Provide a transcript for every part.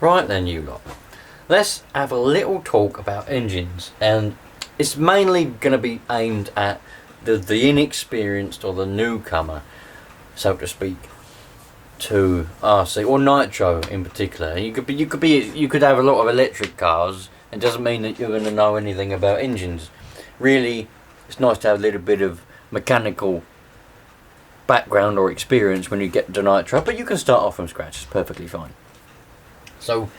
Right then, you lot, let's have a little talk about engines, and it's mainly going to be aimed at the inexperienced or the newcomer, so to speak, to RC or Nitro in particular. You could have a lot of electric cars. It doesn't mean that you're going to know anything about engines. Really, it's nice to have a little bit of mechanical background or experience when you get to Nitro, but you can start off from scratch. It's perfectly fine. So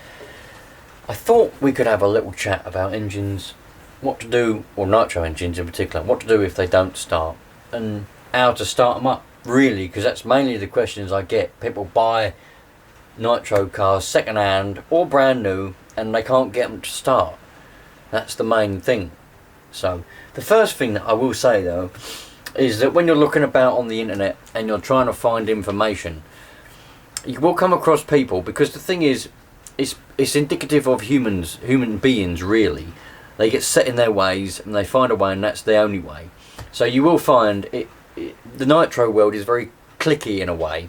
I thought we could have a little chat about engines, what to do, or Nitro engines in particular, what to do if they don't start, and how to start them up, really, because that's mainly the questions I get. People buy Nitro cars second hand or brand new and they can't get them to start. That's the main thing. So the first thing that I will say though is that when you're looking about on the internet and you're trying to find information, you will come across people, because the thing is, it's indicative of human beings really. They get set in their ways and they find a way, and that's the only way. So you will find the Nitro world is very cliquey in a way.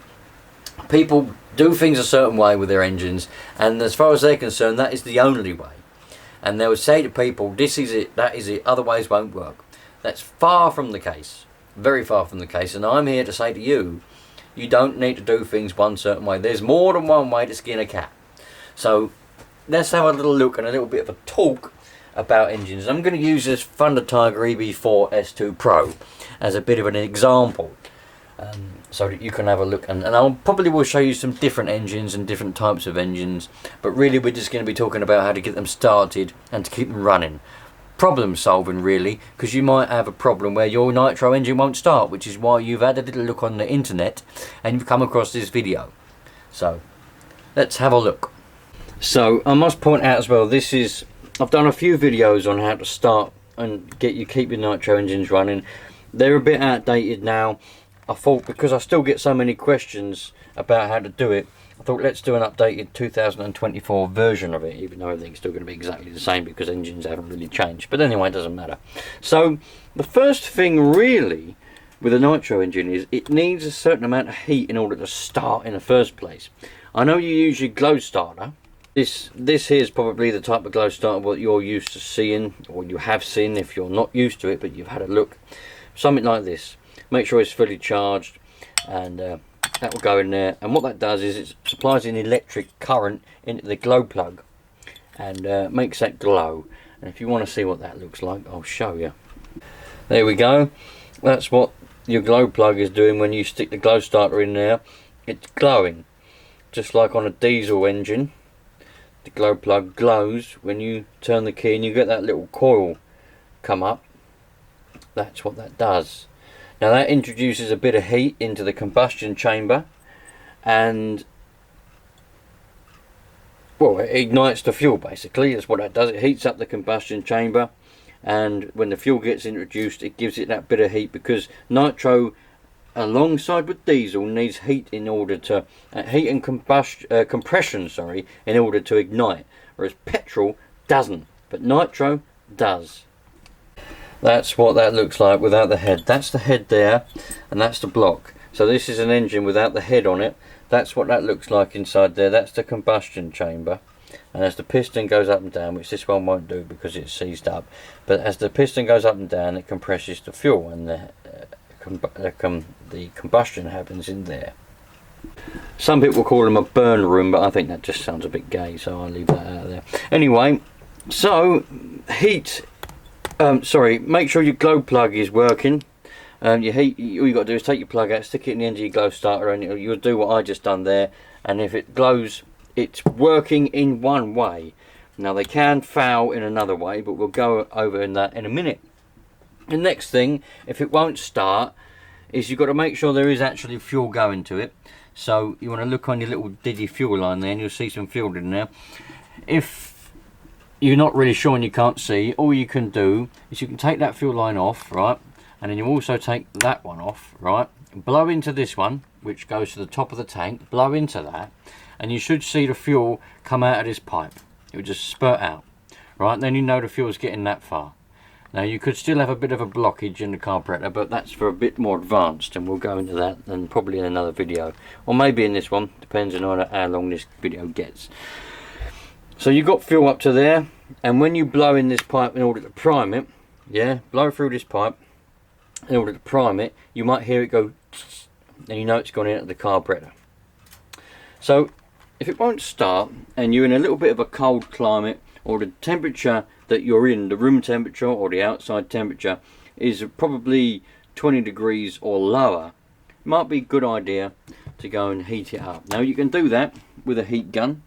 People do things a certain way with their engines, and as far as they're concerned, that is the only way. And they would say to people, this is it, that is it, other ways won't work. That's far from the case, very far from the case. And I'm here to say to you, you don't need to do things one certain way. There's more than one way to skin a cat. So let's have a little look and a little bit of a talk about engines. I'm going to use this Thunder Tiger EB4 S2 Pro as a bit of an example, so that you can have a look, and I'll probably will show you some different engines and different types of engines, but really we're just going to be talking about how to get them started and to keep them running. Problem solving really, because you might have a problem where your Nitro engine won't start, which is why you've had a little look on the internet and you've come across this video. So let's have a look. So I must point out as well, I've done a few videos on how to start and keep your Nitro engines running. They're a bit outdated now. I thought, because I still get so many questions about how to do it, I thought let's do an updated 2024 version of it, even though everything's still going to be exactly the same because engines haven't really changed. But anyway, it doesn't matter. So the first thing really with a Nitro engine is it needs a certain amount of heat in order to start in the first place. I know you use your glow starter. This here is probably the type of glow starter what you're used to seeing, or you have seen if you're not used to it, but you've had a look. Something like this. Make sure it's fully charged, and that will go in there. And what that does is it supplies an electric current into the glow plug and makes that glow. And if you want to see what that looks like, I'll show you. There we go. That's what your glow plug is doing when you stick the glow starter in there. It's glowing, just like on a diesel engine. The glow plug glows when you turn the key and you get that little coil come up. That's what that does. Now that introduces a bit of heat into the combustion chamber, and well, it ignites the fuel basically. That's what that does. It heats up the combustion chamber, and when the fuel gets introduced, it gives it that bit of heat, because Nitro alongside with diesel needs heat in order to heat and compression, sorry, in order to ignite, whereas petrol doesn't, but Nitro does. That's what that looks like without the head. That's the head there, and that's the block. So this is an engine without the head on it. That's what that looks like inside there. That's the combustion chamber, and as the piston goes up and down, which this one won't do because it's seized up, but as the piston goes up and down, it compresses the fuel, and the combustion happens in there. Some people call them a burn room, but I think that just sounds a bit gay, so I'll leave that out of there. Anyway, so heat. Make sure your glow plug is working. All you got to do is take your plug out, stick it in the end of your glow starter, and you'll do what I just done there. And if it glows, it's working in one way. Now they can foul in another way, but we'll go over in that in a minute. The next thing, if it won't start, is you've got to make sure there is actually fuel going to it. So you want to look on your little Diddy fuel line there, and you'll see some fuel in there. If you're not really sure and you can't see, all you can do is you can take that fuel line off, right, and then you also take that one off, right, blow into this one, which goes to the top of the tank, blow into that, and you should see the fuel come out of this pipe. It will just spurt out, right, then you know the fuel's getting that far. Now you could still have a bit of a blockage in the carburetor, but that's for a bit more advanced, and we'll go into that and probably in another video, or maybe in this one, depends on how long this video gets. So you've got fuel up to there, and when you blow in this pipe in order to prime it, yeah, blow through this pipe in order to prime it, you might hear it go, and you know it's gone into the carburetor. So if it won't start and you're in a little bit of a cold climate, or the temperature that you're in, the room temperature or the outside temperature is probably 20 degrees or lower, it might be a good idea to go and heat it up. Now you can do that with a heat gun.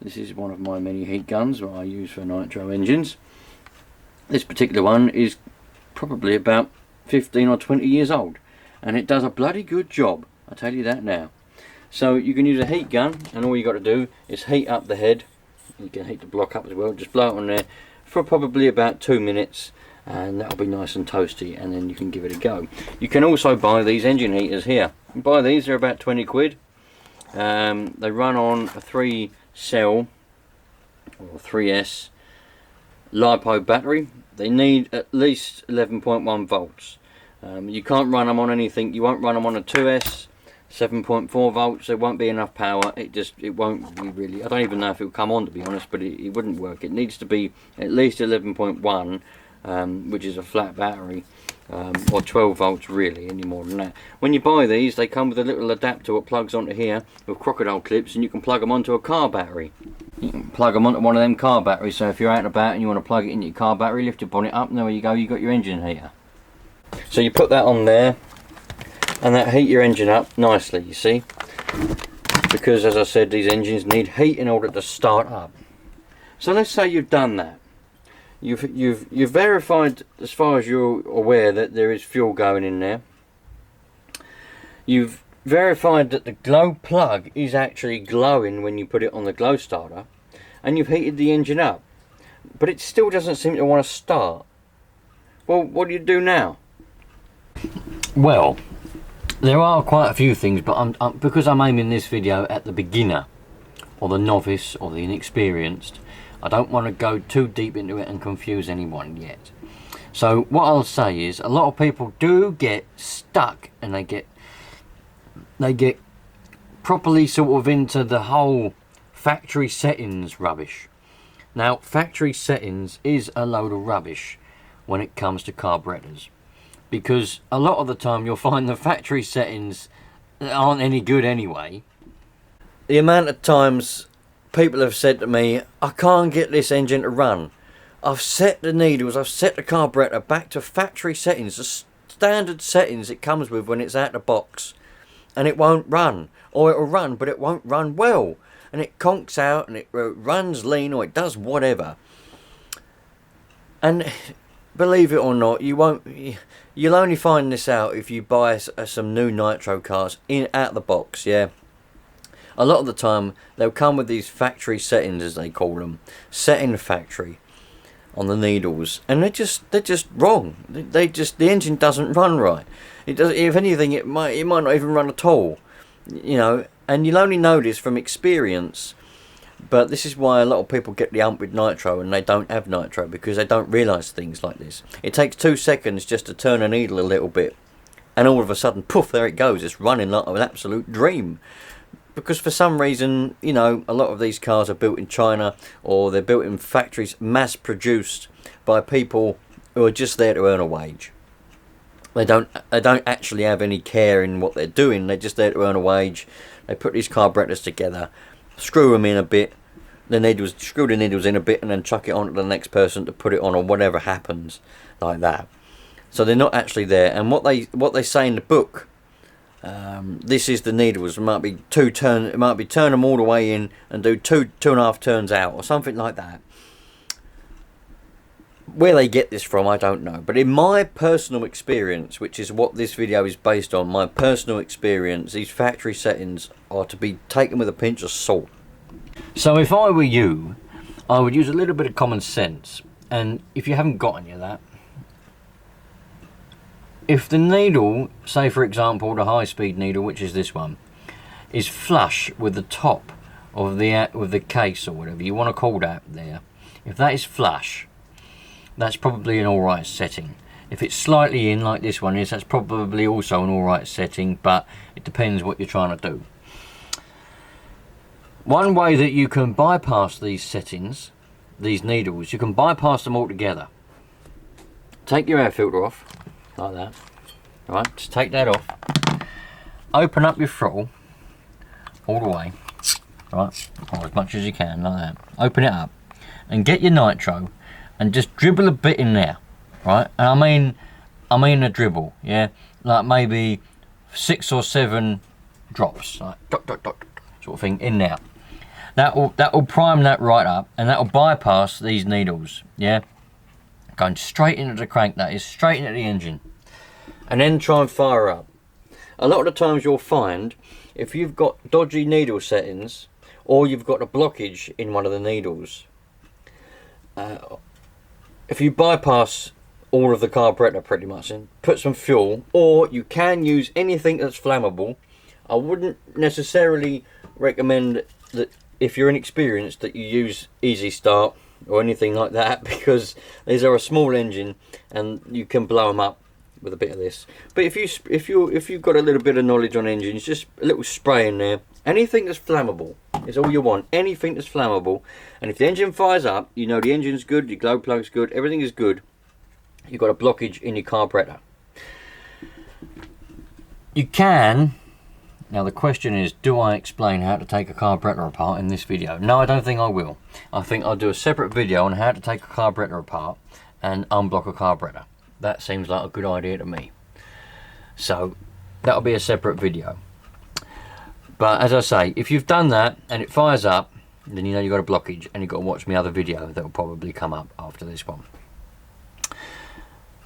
This is one of my many heat guns that I use for nitro engines. This particular one is probably about 15 or 20 years old, and it does a bloody good job, I tell you that now. So you can use a heat gun, and all you got to do is heat up the head. You can heat the block up as well, just blow it on there for probably about 2 minutes, and that'll be nice and toasty, and then you can give it a go. You can also buy these engine heaters here. You buy these, they're about 20 quid. They run on a 3-cell or 3S LiPo battery. They need at least 11.1 volts. You can't run them on anything. You won't run them on a 2S 7.4 volts. There won't be enough power. It won't be really, I don't even know if it will come on, to be honest, but it wouldn't work. It needs to be at least 11.1, which is a flat battery, or 12 volts really, any more than that. When you buy these, they come with a little adapter that plugs onto here with crocodile clips, and you can plug them onto a car battery. You can plug them onto one of them car batteries, so if you're out and about and you want to plug it into your car battery, lift your bonnet up, and there you go, you've got your engine heater. So you put that on there, and that heat your engine up nicely, you see, because as I said, these engines need heat in order to start up. So let's say you've done that. You've verified, as far as you're aware, that there is fuel going in there. You've verified that the glow plug is actually glowing when you put it on the glow starter, and you've heated the engine up, but it still doesn't seem to want to start. Well, what do you do now? Well, there are quite a few things, but because I'm aiming this video at the beginner or the novice or the inexperienced, I don't want to go too deep into it and confuse anyone yet. So what I'll say is, a lot of people do get stuck, and they get properly sort of into the whole factory settings rubbish. Now, factory settings is a load of rubbish when it comes to carburetors, because a lot of the time you'll find the factory settings aren't any good anyway. The amount of times people have said to me, I can't get this engine to run. I've set the needles, I've set the carburetor back to factory settings, the standard settings it comes with when it's out of the box, and it won't run. Or it'll run, but it won't run well, and it conks out, and it runs lean, or it does whatever. And believe it or not, you'll only find this out if you buy some new nitro cars out the box. Yeah, a lot of the time they'll come with these factory settings, as they call them, set in factory on the needles, and they're just wrong. The engine doesn't run right. It does. If anything, it might not even run at all. You know, and you'll only know this from experience. But this is why a lot of people get the hump with nitro and they don't have nitro, because they don't realise things like this. It takes 2 seconds just to turn a needle a little bit, and all of a sudden, poof, there it goes. It's running like an absolute dream. Because for some reason, you know, a lot of these cars are built in China, or they're built in factories mass produced by people who are just there to earn a wage. They don't actually have any care in what they're doing. They're just there to earn a wage. They put these carburetors together, screw them in a bit, screw the needles in a bit, and then chuck it on to the next person to put it on, or whatever happens like that. So they're not actually there. And what they say in the book, this is the needles. It might be turn them all the way in and do two and a half turns out, or something like that. Where they get this from, I don't know. But in my personal experience, which is what this video is based on, my personal experience, these factory settings are to be taken with a pinch of salt. So if I were you, I would use a little bit of common sense. And if you haven't got any of that, if the needle, say for example the high-speed needle, which is this one, is flush with the top of the case, or whatever you want to call that there, if that is flush, that's probably an alright setting. If it's slightly in, like this one is, that's probably also an alright setting, but it depends what you're trying to do. One way that you can bypass these settings, these needles, you can bypass them altogether. Take your air filter off, like that. Right, just take that off. Open up your throttle all the way, right, or as much as you can, like that. Open it up and get your nitro and just dribble a bit in there, right? And I mean a dribble, yeah, like maybe 6 or 7 drops, like dot dot dot sort of thing in there. That will prime that right up, and that will bypass these needles, yeah. Going straight into the crank, that is, straight into the engine, and then try and fire up. A lot of the times you'll find if you've got dodgy needle settings, or you've got a blockage in one of the needles, if you bypass all of the carburetor pretty much and put some fuel, or you can use anything that's flammable. I wouldn't necessarily recommend that if you're inexperienced that you use Easy Start or anything like that, because these are a small engine and you can blow them up with a bit of this. But if you've got a little bit of knowledge on engines, just a little spray in there. Anything that's flammable is all you want. Anything that's flammable, and if the engine fires up, you know the engine's good, your glow plug's good, everything is good. You've got a blockage in your carburetor. You can. Now the question is, do I explain how to take a carburetor apart in this video? No, I don't think I will. I think I'll do a separate video on how to take a carburetor apart and unblock a carburetor. That seems like a good idea to me. So that'll be a separate video. But as I say, if you've done that and it fires up, then you know you've got a blockage, and you've got to watch my other video that will probably come up after this one.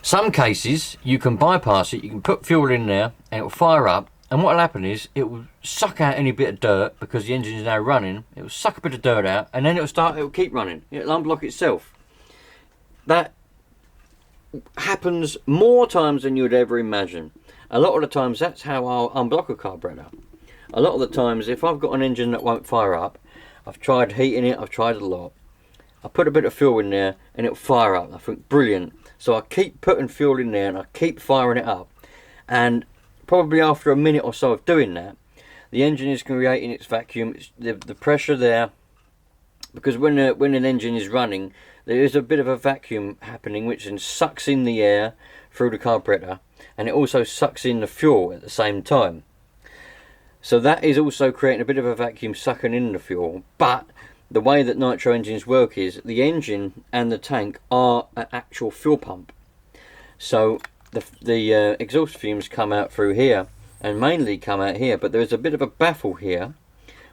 Some cases you can bypass it, you can put fuel in there and it will fire up, and what will happen is it will suck out any bit of dirt because the engine is now running. It will suck a bit of dirt out, and then it will keep running. It'll unblock itself. That happens more times than you would ever imagine. A lot of the times that's how I'll unblock a carburetor. A lot of the times if I've got an engine that won't fire up, I've tried heating it, I've tried a lot, I put a bit of fuel in there and it'll fire up. I think brilliant. So I keep putting fuel in there and I keep firing it up, and probably after a minute or so of doing that, the engine is creating its vacuum. It's the pressure there, because when an engine is running, there is a bit of a vacuum happening, which then sucks in the air through the carburetor, and it also sucks in the fuel at the same time. So that is also creating a bit of a vacuum sucking in the fuel. But the way that nitro engines work is the engine and the tank are an actual fuel pump. So the exhaust fumes come out through here and mainly come out here, but there is a bit of a baffle here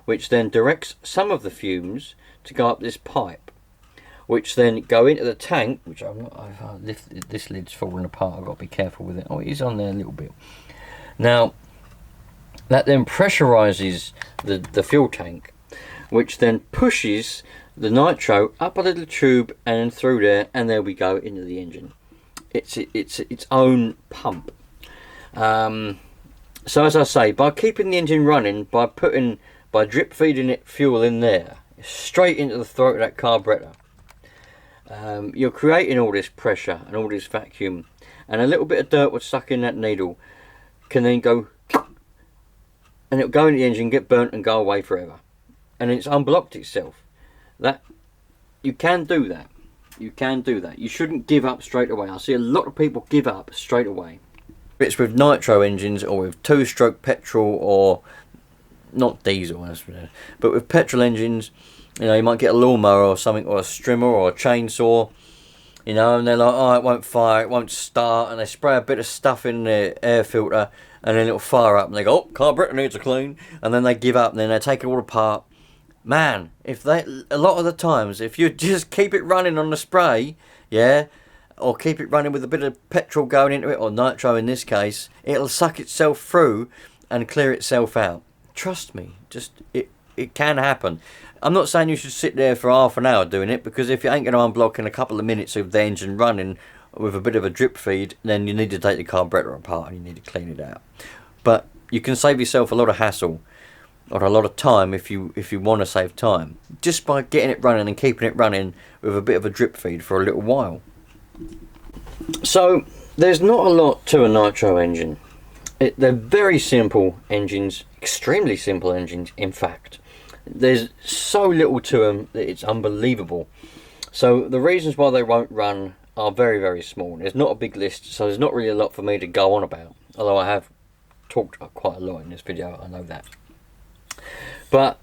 which then directs some of the fumes to go up this pipe, which then go into the tank, which this lid's falling apart, I've got to be careful with it. Oh, it is on there a little bit. Now that then pressurizes the fuel tank, which then pushes the nitro up a little tube and through there, and there we go into the engine. It's its own pump. So as I say, by keeping the engine running, by drip feeding it fuel in there, straight into the throat of that carburetor, you're creating all this pressure and all this vacuum, and a little bit of dirt would suck in that needle, can then go, and it'll go into the engine, get burnt and go away forever. And it's unblocked itself. That you can do that. You can do that. You shouldn't give up straight away. I see a lot of people give up straight away. It's with nitro engines or with two-stroke petrol, or not diesel, but with petrol engines, you know, you might get a lawnmower or something, or a strimmer or a chainsaw, you know, and they're like, oh, it won't fire, it won't start, and they spray a bit of stuff in the air filter, and then it'll fire up, and they go, oh, carburetor needs a clean, and then they give up, and then they take it all apart. Man, a lot of the times, if you just keep it running on the spray, yeah, or keep it running with a bit of petrol going into it, or nitro in this case, it'll suck itself through and clear itself out. Trust me, it can happen. I'm not saying you should sit there for half an hour doing it, because if you ain't going to unblock in a couple of minutes of the engine running with a bit of a drip feed, then you need to take the carburetor apart and you need to clean it out. But you can save yourself a lot of hassle or a lot of time if you want to save time, just by getting it running and keeping it running with a bit of a drip feed for a little while. So there's not a lot to a nitro engine. They're very simple engines, extremely simple engines in fact. There's so little to them that it's unbelievable. So the reasons why they won't run are very, very small. There's not a big list, so there's not really a lot for me to go on about, although I have talked quite a lot in this video, I know that. But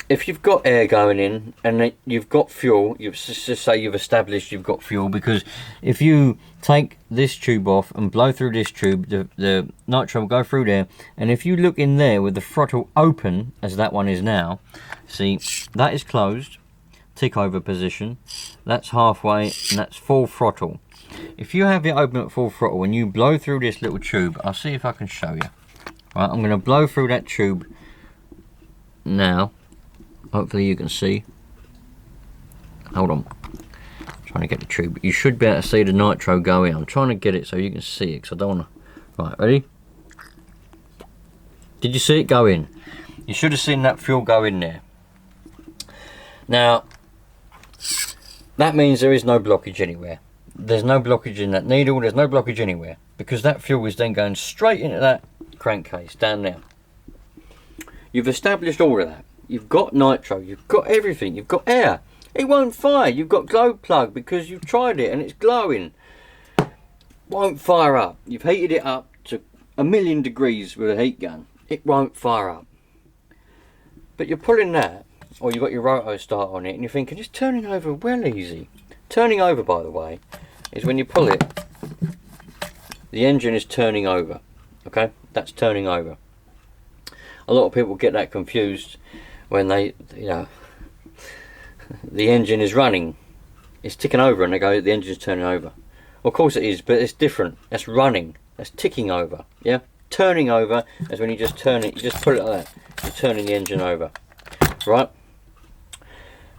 if you've got air going in and you've got fuel, just say you've established you've got fuel, because if you take this tube off and blow through this tube, the nitro will go through there, and if you look in there with the throttle open, as that one is now, see, that is closed, tick over position, that's halfway, and that's full throttle. If you have it open at full throttle and you blow through this little tube, I'll see if I can show you. Right, I'm going to blow through that tube now. Hopefully you can see. Hold on. I'm trying to get the tube. You should be able to see the nitro go in. I'm trying to get it so you can see it, because I don't want to. Right, ready? Did you see it go in? You should have seen that fuel go in there. Now, that means there is no blockage anywhere. There's no blockage in that needle. There's no blockage anywhere, because that fuel is then going straight into that crankcase down there. You've established all of that. You've got nitro, you've got everything, you've got air. It won't fire. You've got glow plug because you've tried it and it's glowing. Won't fire up. You've heated it up to 1,000,000 degrees with a heat gun. It won't fire up. But you're pulling that, or you've got your roto start on it, and you're thinking it's turning over well easy. Turning over, by the way, is when you pull it, the engine is turning over. Okay, that's turning over. A lot of people get that confused when they, you know, the engine is running, it's ticking over, and they go, the engine's turning over. Well, of course it is, but it's different. That's running. That's ticking over. Yeah, turning over is when you just turn it. You just put it like that. You're turning the engine over, right?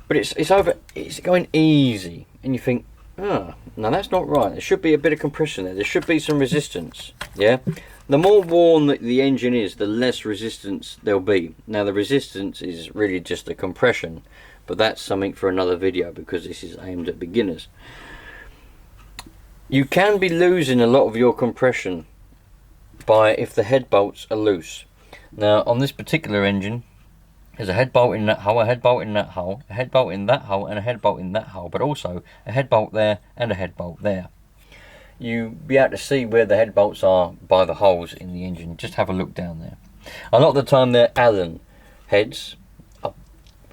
But it's over. It's going easy, and you think, oh, no, that's not right. There should be a bit of compression there. There should be some resistance. Yeah. The more worn that the engine is, the less resistance there'll be. Now the resistance is really just the compression, but that's something for another video because this is aimed at beginners. You can be losing a lot of your compression by if the head bolts are loose. Now on this particular engine, there's a head bolt in that hole, a head bolt in that hole, a head bolt in that hole, and a head bolt in that hole, but also a head bolt there and a head bolt there. You'll be able to see where the head bolts are by the holes in the engine. Just have a look down there. A lot of the time they're Allen heads.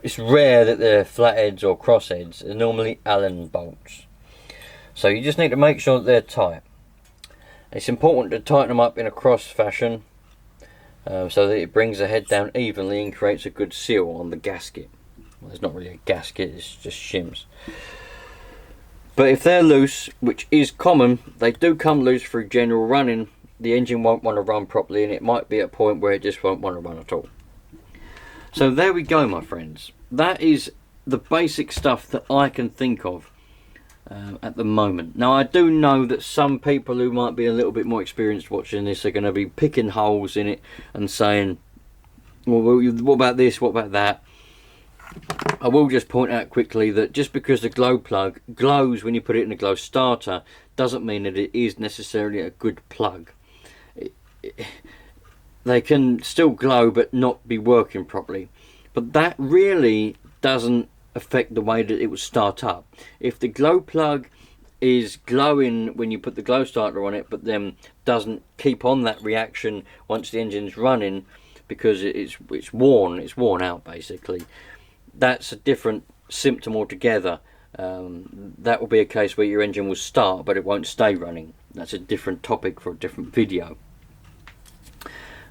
It's rare that they're flatheads or crossheads. They're normally Allen bolts. So you just need to make sure that they're tight. It's important to tighten them up in a cross fashion so that it brings the head down evenly and creates a good seal on the gasket. Well, it's not really a gasket, it's just shims. But if they're loose, which is common, they do come loose through general running, the engine won't want to run properly, and it might be at a point where it just won't want to run at all. So there we go, my friends. That is the basic stuff that I can think of at the moment. Now I do know that some people who might be a little bit more experienced watching this are going to be picking holes in it and saying, well, what about this, what about that? I will just point out quickly that just because the glow plug glows when you put it in a glow starter doesn't mean that it is necessarily a good plug. They can still glow but not be working properly, but that really doesn't affect the way that it will start up. If the glow plug is glowing when you put the glow starter on it but then doesn't keep on that reaction once the engine's running because it's worn out basically, that's a different symptom altogether. That will be a case where your engine will start but it won't stay running. That's a different topic for a different video.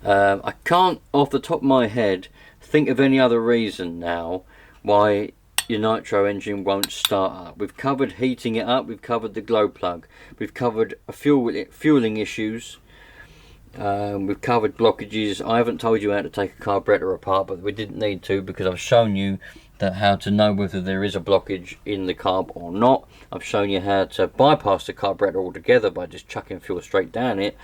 I can't off the top of my head think of any other reason now why your nitro engine won't start up. We've covered heating it up, we've covered the glow plug, we've covered fueling issues, we've covered blockages. I haven't told you how to take a carburetor apart, but we didn't need to because I've shown you that how to know whether there is a blockage in the carb or not. I've shown you how to bypass the carburetor altogether by just chucking fuel straight down it.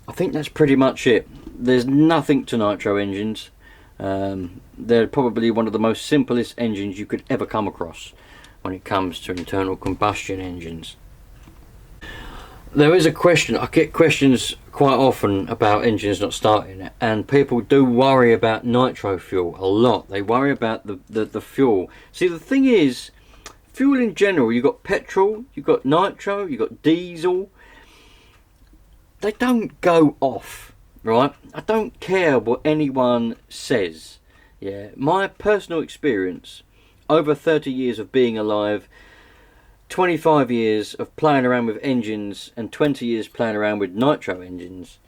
I think that's pretty much it. There's nothing to nitro engines. They're probably one of the most simplest engines you could ever come across when it comes to internal combustion engines. There is a question, I get questions quite often about engines not starting, and people do worry about nitro fuel a lot. They worry about the fuel. See, the thing is, fuel in general, you've got petrol, you've got nitro, you've got diesel. They don't go off, right? I don't care what anyone says. Yeah, my personal experience, over 30 years of being alive, 25 years of playing around with engines, and 20 years playing around with nitro engines,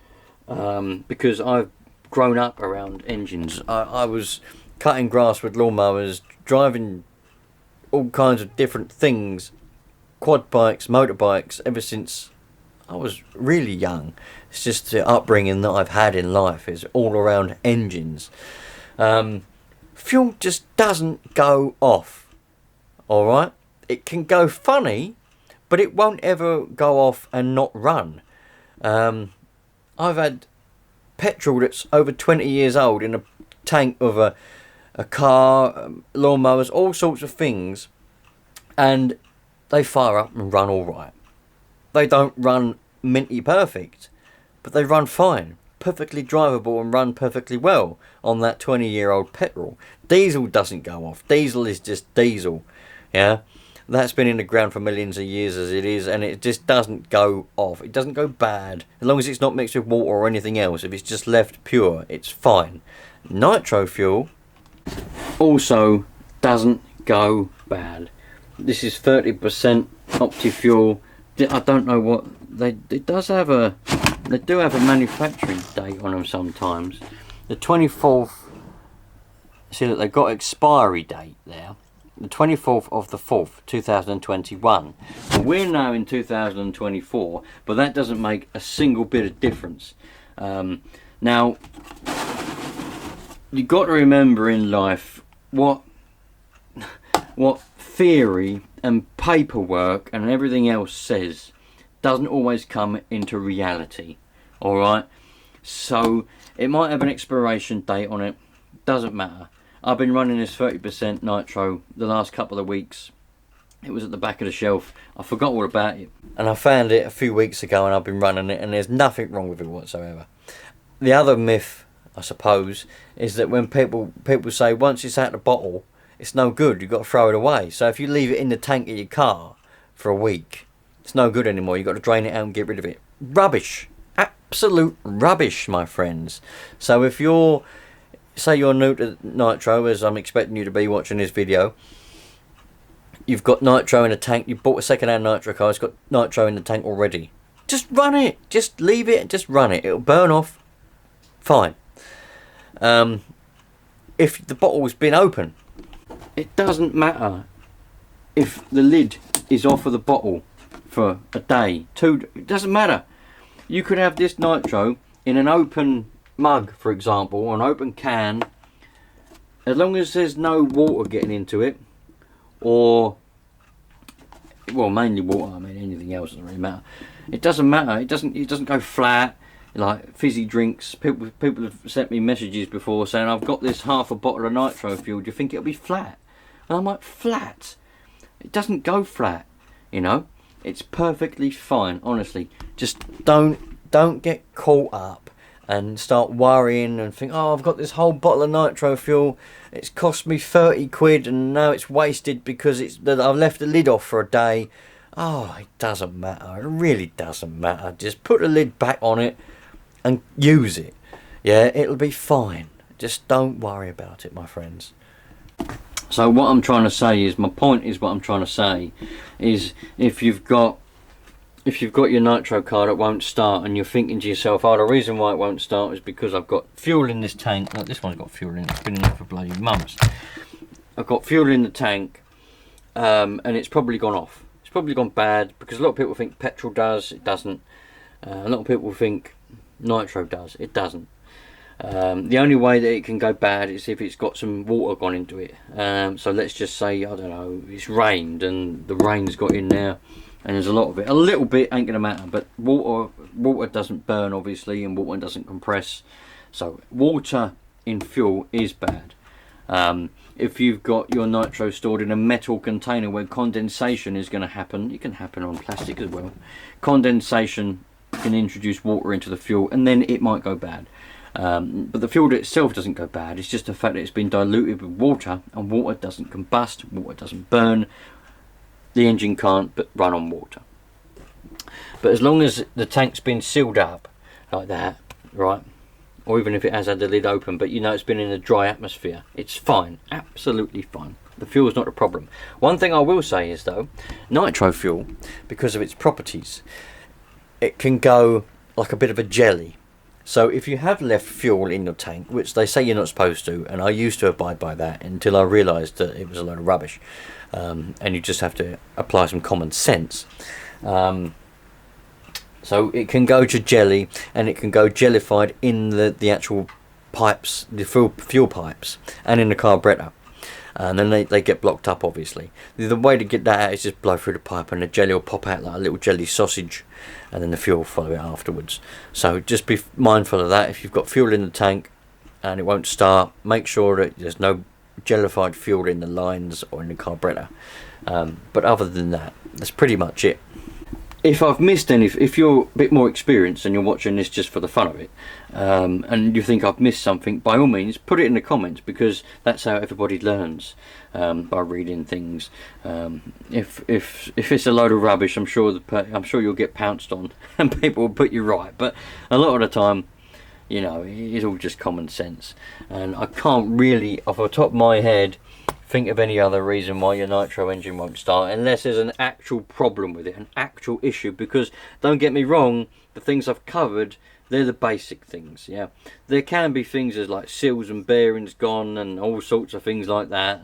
because I've grown up around engines. I was cutting grass with lawnmowers, driving all kinds of different things, quad bikes, motorbikes, ever since I was really young. It's just the upbringing that I've had in life is all around engines. Fuel just doesn't go off, alright? It can go funny, but it won't ever go off and not run. I've had petrol that's over 20 years old in a tank of a car, lawnmowers, all sorts of things, and they fire up and run alright. They don't run minty perfect, but they run fine, perfectly drivable, and run perfectly well on that 20-year-old petrol. Diesel doesn't go off. Diesel is just diesel, yeah. That's been in the ground for millions of years as it is, and it just doesn't go off. It doesn't go bad, as long as it's not mixed with water or anything else. If it's just left pure, it's fine. Nitro fuel also doesn't go bad. This is 30% Opti-Fuel. I don't know what they do have a manufacturing date on them sometimes. The 24th. See that they've got expiry date there. The 24th of the 4th, 2021. And we're now in 2024, but that doesn't make a single bit of difference. Now, you've got to remember in life what theory and paperwork and everything else says doesn't always come into reality. Alright? So, it might have an expiration date on it. Doesn't matter. I've been running this 30% nitro the last couple of weeks. It was at the back of the shelf. I forgot all about it. And I found it a few weeks ago, and I've been running it, and there's nothing wrong with it whatsoever. The other myth, I suppose, is that when people say once it's out of the bottle, it's no good, you've got to throw it away. So if you leave it in the tank of your car for a week, it's no good anymore. You've got to drain it out and get rid of it. Rubbish. Absolute rubbish, my friends. So if you're, say you're new to nitro, as I'm expecting you to be watching this video, you've got nitro in a tank, you bought a second-hand nitro car, it's got nitro in the tank already. Just run it. Just leave it and just run it. It'll burn off. Fine. If the bottle's been open, it doesn't matter if the lid is off of the bottle for a day, two, it doesn't matter. You could have this nitro in an open mug, for example, or an open can, as long as there's no water getting into it, or, well, mainly water, I mean anything else doesn't really matter. It doesn't matter, it doesn't go flat like fizzy drinks. People have sent me messages before saying, I've got this half a bottle of nitro fuel, do you think it'll be flat? And I'm like, flat? It doesn't go flat, you know. It's perfectly fine, honestly. Just don't get caught up and start worrying and think, oh, I've got this whole bottle of nitro fuel, it's cost me 30 quid and now it's wasted because I've left the lid off for a day. Oh, it doesn't matter. It really doesn't matter. Just put the lid back on it and use it. Yeah, it'll be fine. Just don't worry about it, my friends. So what I'm trying to say is, my point is, what I'm trying to say is, if you've got your nitro car that won't start and you're thinking to yourself, oh, the reason why it won't start is because I've got fuel in this tank. Look, this one's got fuel in it. It's been in there for bloody months. I've got fuel in the tank, and it's probably gone off. It's probably gone bad, because a lot of people think petrol does. It doesn't. A lot of people think nitro does. It doesn't. The only way that it can go bad is if it's got some water gone into it. So let's just say, I don't know, it's rained and the rain's got in there and there's a lot of it. A little bit ain't gonna matter, but water doesn't burn, obviously, and water doesn't compress. So water in fuel is bad. If you've got your nitro stored in a metal container where condensation is going to happen, it can happen on plastic as well. Condensation can introduce water into the fuel and then it might go bad. But the fuel itself doesn't go bad, it's just the fact that it's been diluted with water, and water doesn't combust, water doesn't burn, the engine can't but run on water. But as long as the tank's been sealed up like that, right, or even if it has had the lid open, but you know it's been in a dry atmosphere, it's fine, absolutely fine. The fuel's not a problem. One thing I will say is though, nitro fuel, because of its properties, it can go like a bit of a jelly. So if you have left fuel in your tank, which they say you're not supposed to, and I used to abide by that until I realised that it was a load of rubbish, and you just have to apply some common sense. So it can go to jelly, and it can go jellified in the actual pipes, the fuel pipes, and in the carburetor. And then they get blocked up, obviously. The way to get that out is just blow through the pipe and the jelly will pop out like a little jelly sausage, and then the fuel will follow it afterwards. So just be mindful of that. If you've got fuel in the tank and it won't start, make sure that there's no jellified fuel in the lines or in the carburetor. But other than that, that's pretty much it. If I've missed any, if you're a bit more experienced and you're watching this just for the fun of it, and you think I've missed something, by all means put it in the comments, because that's how everybody learns, by reading things. If it's a load of rubbish, I'm sure you'll get pounced on and people will put you right. But a lot of the time, you know, it's all just common sense, and I can't really, off the top of my head, think of any other reason why your nitro engine won't start, unless there's an actual problem with it, an actual issue. Because don't get me wrong, the things I've covered, they're the basic things. Yeah, there can be things as like seals and bearings gone and all sorts of things like that,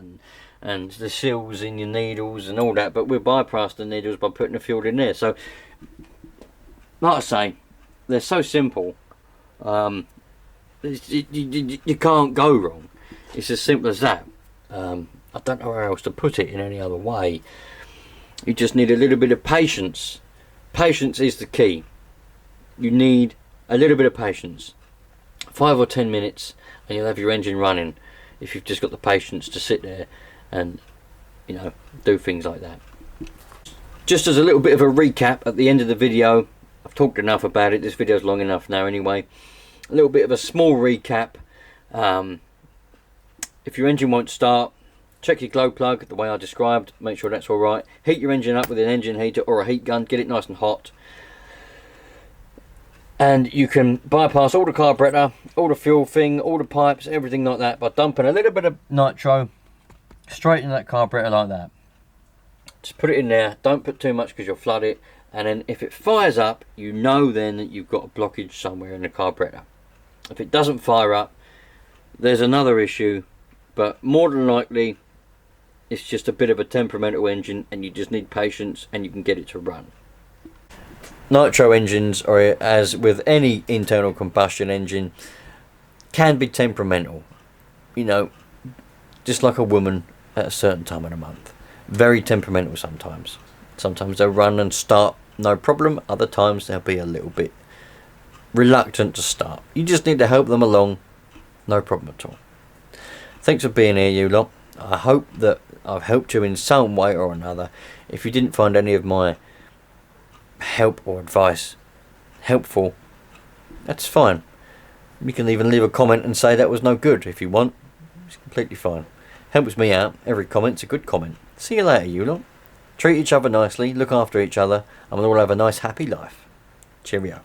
and the seals in your needles and all that, but we'll bypass the needles by putting the fuel in there. So like I say, they're so simple, you can't go wrong. It's as simple as that. I don't know where else to put it in any other way. You just need a little bit of patience. Patience is the key. You need a little bit of patience. 5 or 10 minutes and you'll have your engine running, if you've just got the patience to sit there and, you know, do things like that. Just as a little bit of a recap at the end of the video, I've talked enough about it, this video's long enough now anyway. A little bit of a small recap. If your engine won't start, check your glow plug the way I described, make sure that's alright. Heat your engine up with an engine heater or a heat gun, get it nice and hot. And you can bypass all the carburetor, all the fuel thing, all the pipes, everything like that by dumping a little bit of nitro straight in that carburetor like that. Just put it in there, don't put too much because you'll flood it, and then if it fires up, you know then that you've got a blockage somewhere in the carburetor. If it doesn't fire up, there's another issue, but more than likely it's just a bit of a temperamental engine and you just need patience and you can get it to run. Nitro engines, or as with any internal combustion engine, can be temperamental, you know, just like a woman at a certain time of the month. Very temperamental sometimes. Sometimes they'll run and start no problem, other times they'll be a little bit reluctant to start. You just need to help them along, no problem at all. Thanks for being here, you lot. I hope that I've helped you in some way or another. If you didn't find any of my help or advice helpful, that's fine. You can even leave a comment and say that was no good if you want. It's completely fine. Helps me out. Every comment's a good comment. See you later, you lot. Treat each other nicely, look after each other, and we'll all have a nice happy life. Cheerio.